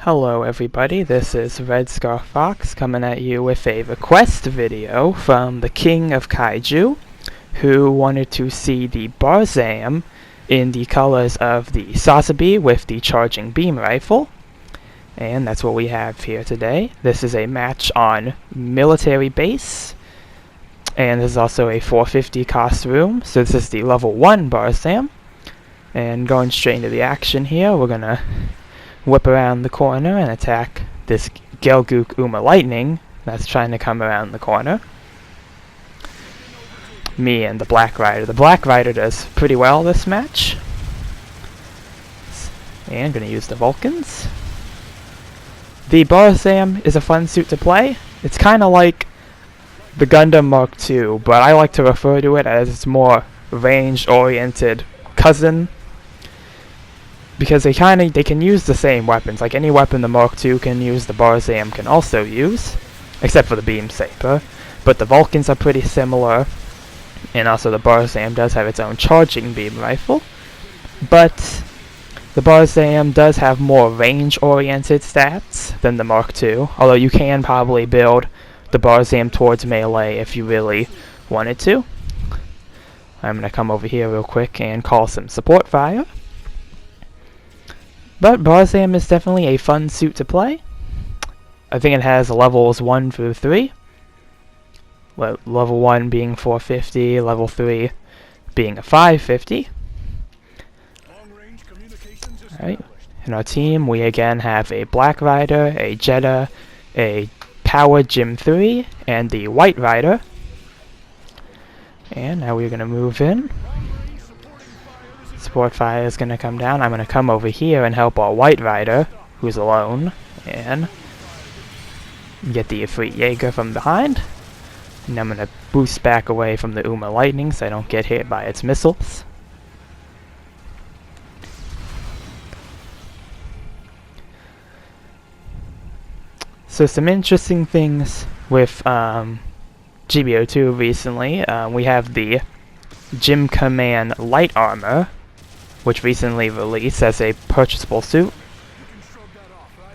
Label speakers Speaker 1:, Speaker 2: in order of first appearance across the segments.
Speaker 1: Hello everybody, this is Red Scar Fox coming at you with a request video from the King of Kaiju, who wanted to see the Barzam in the colors of the Sazabi with the charging beam rifle. And that's what we have here today. This is a match on military base, and this is also a 450 cost room, so this is the level 1 Barzam. And going straight into the action here, we're gonna whip around the corner and attack this Gelgook Uma Lightning that's trying to come around the corner. Me and the Black Rider. The Black Rider does pretty well this match. And gonna use the Vulcans. The Barzam is a fun suit to play. It's kinda like the Gundam Mark II, but I like to refer to it as its more range-oriented cousin, because they can use the same weapons. Like any weapon the Mark II can use, the Barzam can also use, except for the beam saber. But the Vulcans are pretty similar, and also the Barzam does have its own charging beam rifle. But the Barzam does have more range-oriented stats than the Mark II, although you can probably build the Barzam towards melee if you really wanted to. I'm going to come over here real quick and call some support fire. But Barzam is definitely a fun suit to play. I think it has levels 1 through 3. Level 1 being 450, level 3 being a 550. Alright, in our team we again have a Black Rider, a Jeddah, a Power Gym 3, and the White Rider. And now we're going to move in. Support fire is going to come down. I'm going to come over here and help our White Rider, who's alone, and get the free Jaeger from behind. And I'm going to boost back away from the Uma Lightning so I don't get hit by its missiles. So some interesting things with GBO2 recently. We have the Gym Command Light Armor, which recently released as a purchasable suit.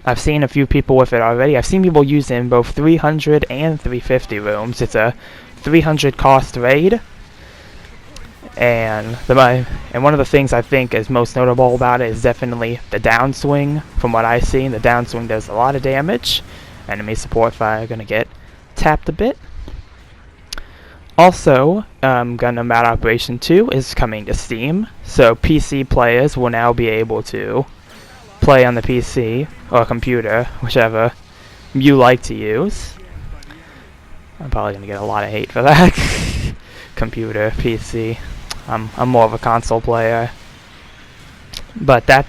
Speaker 1: I've seen a few people with it already. I've seen people use it in both 300 and 350 rooms. It's a 300 cost raid. And one of the things I think is most notable about it is definitely the downswing. From what I've seen, the downswing does a lot of damage. Enemy support fire are going to get tapped a bit. Also, Gundam Battle Operation 2 is coming to Steam, so PC players will now be able to play on the PC or computer, whichever you like to use. I'm probably going to get a lot of hate for that. Computer, PC. I'm more of a console player. But I'm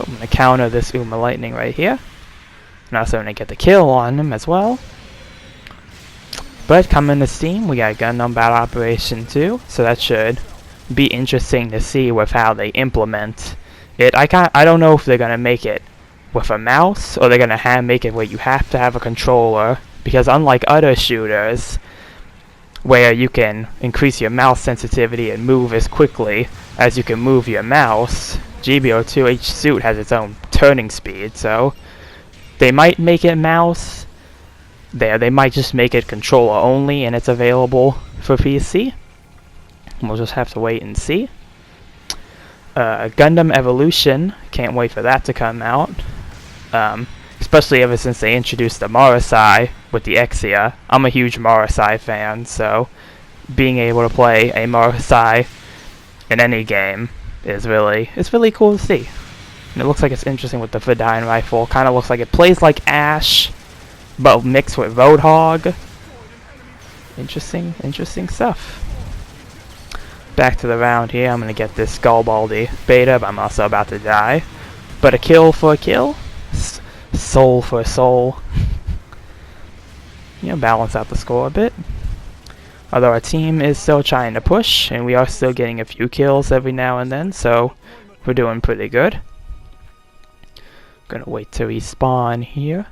Speaker 1: going to counter this Uma Lightning right here. And also going to get the kill on him as well. But coming to Steam, we got Gundam Battle Operation 2, so that should be interesting to see with how they implement it. I don't know if they're gonna make it with a mouse or they're gonna make it where you have to have a controller, because unlike other shooters where you can increase your mouse sensitivity and move as quickly as you can move your mouse, GBO2 each suit has its own turning speed, so they might make it mouse. They might just make it controller only and it's available for PC. We'll just have to wait and see. Gundam Evolution, can't wait for that to come out. Especially ever since they introduced the Marasai with the Exia. I'm a huge Marasai fan, so being able to play a Marasai in any game is really cool to see. And it looks like it's interesting with the Vidine rifle. Kind of looks like it plays like Ash, but mixed with Roadhog. Interesting stuff. Back to the round here. I'm going to get this Garibaldi beta, but I'm also about to die. But a kill for a kill. Soul for a soul. Balance out the score a bit. Although our team is still trying to push, and we are still getting a few kills every now and then, so we're doing pretty good. Gonna wait to respawn here.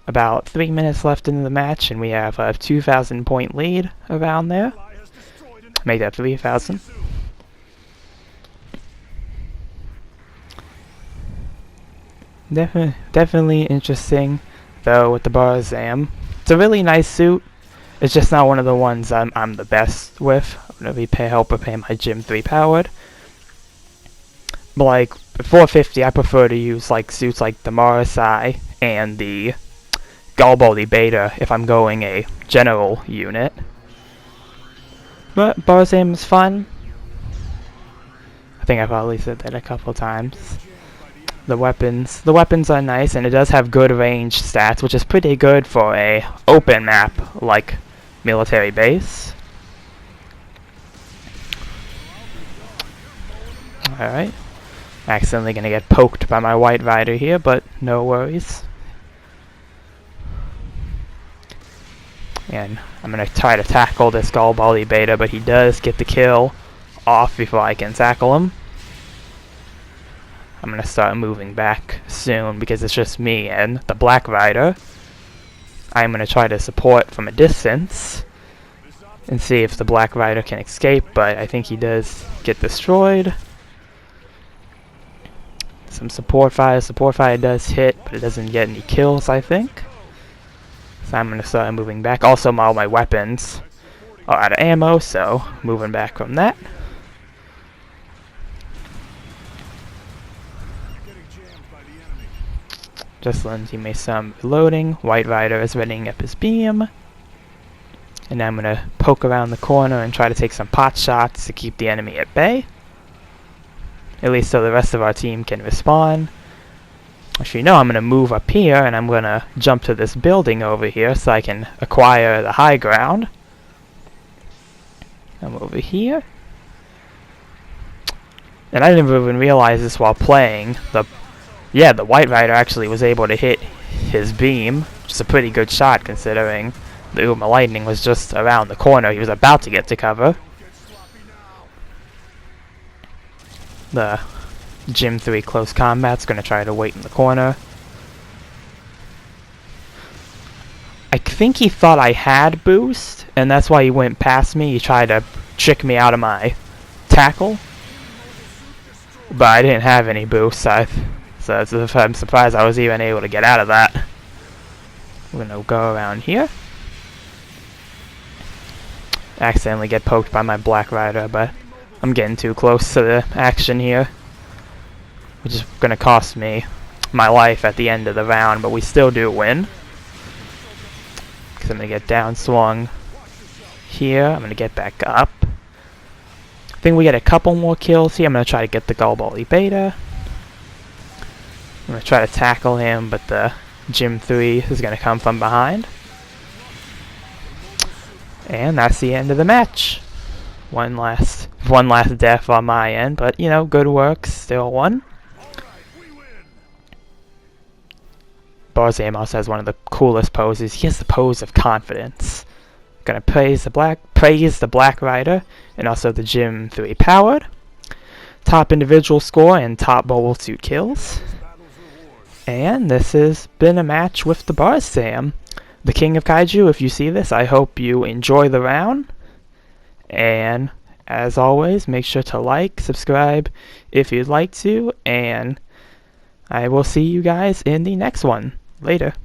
Speaker 1: About 3 minutes left in the match, and we have a 2,000 point lead around there. Make that 3,000. Definitely interesting, though, with the Barzam. It's a really nice suit. It's just not one of the ones I'm the best with. I'm gonna be help pay my Gym 3 powered. But like 450, I prefer to use like suits like the Marasai and the Garibaldi Beta if I'm going a general unit. But Barzam is fun. I think I probably said that a couple times. The weapons are nice, and it does have good range stats, which is pretty good for a open map like military base. Alright. Accidentally gonna get poked by my White Rider here, but no worries. And I'm gonna try to tackle this Garibaldi Beta, but he does get the kill off before I can tackle him. I'm gonna start moving back soon because it's just me and the Black Rider. I'm gonna try to support from a distance and see if the Black Rider can escape, but I think he does get destroyed. Some support fire. Support fire does hit, but it doesn't get any kills, I think. So I'm gonna start moving back. Also, all my weapons are out of ammo, so moving back from that. Just letting teammates some reloading. White Rider is readying up his beam. And I'm going to poke around the corner and try to take some pot shots to keep the enemy at bay. At least so the rest of our team can respawn. Actually, no, I'm going to move up here and I'm going to jump to this building over here so I can acquire the high ground. I'm over here. And I didn't even realize this while playing. The White Rider actually was able to hit his beam, which is a pretty good shot considering the Uma Lightning was just around the corner. He was about to get to cover. The Gym 3 close combat's gonna try to wait in the corner. I think he thought I had boost, and that's why he went past me. He tried to trick me out of my tackle. But I didn't have any boost, so I'm surprised I was even able to get out of that. We're gonna go around here. Accidentally get poked by my Black Rider, but I'm getting too close to the action here, which is gonna cost me my life at the end of the round, but we still do win. Because I'm gonna get down swung here. I'm gonna get back up. I think we get a couple more kills here. I'm gonna try to get the Garibaldi Beta. I'm going to try to tackle him, but the Gym 3 is going to come from behind. And that's the end of the match. One last death on my end, but you know, good work, still won. Barzam also has one of the coolest poses. He has the pose of confidence. Gonna praise the Black Rider and also the Gym 3 powered. Top individual score and top mobile suit kills. And this has been a match with the Barzam, the King of Kaiju. If you see this, I hope you enjoy the round. And as always, make sure to like, subscribe if you'd like to, and I will see you guys in the next one. Later.